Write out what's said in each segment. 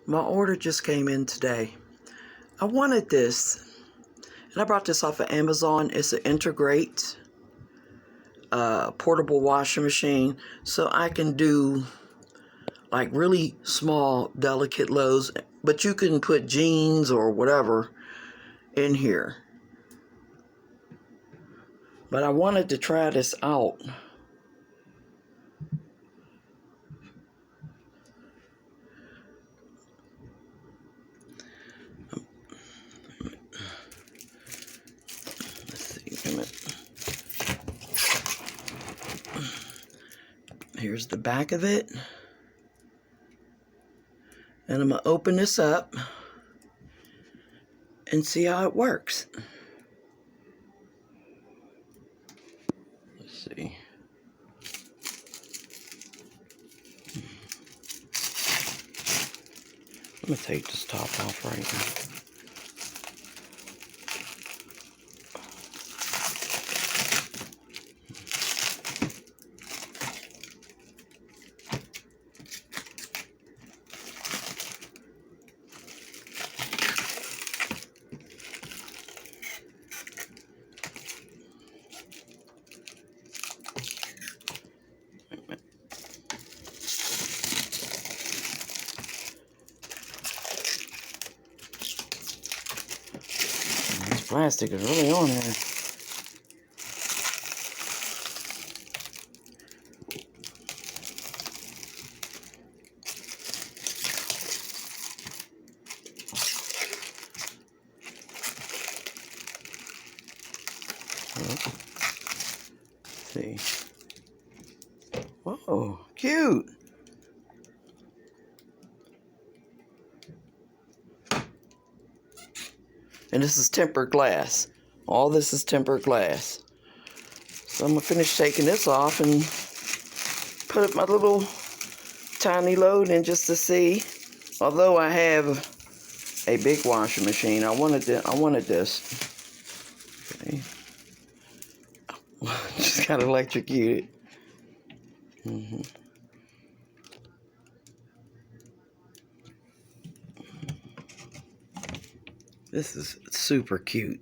My order just came in today. I wanted this, and I brought this off of Amazon. It's an INTERGREAT portable washing machine, so I can do like really small, delicate loads, but you can put jeans or whatever in here. But I wanted to try this out. Let's see. Here's the back of it. And I'm going to open this up and see how it works. Let's see. I'm going to take this top off right now. This plastic is really on here. Let's see. Whoa, cute. And this is tempered glass. All this is tempered glass. So I'm going to finish taking this off and put my little tiny load in just to see. Although I have a big washing machine, I wanted this. Okay. Just got electrocuted. This is super cute.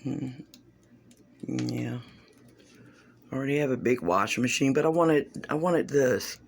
Yeah. I already have a big washing machine, but I wanted this.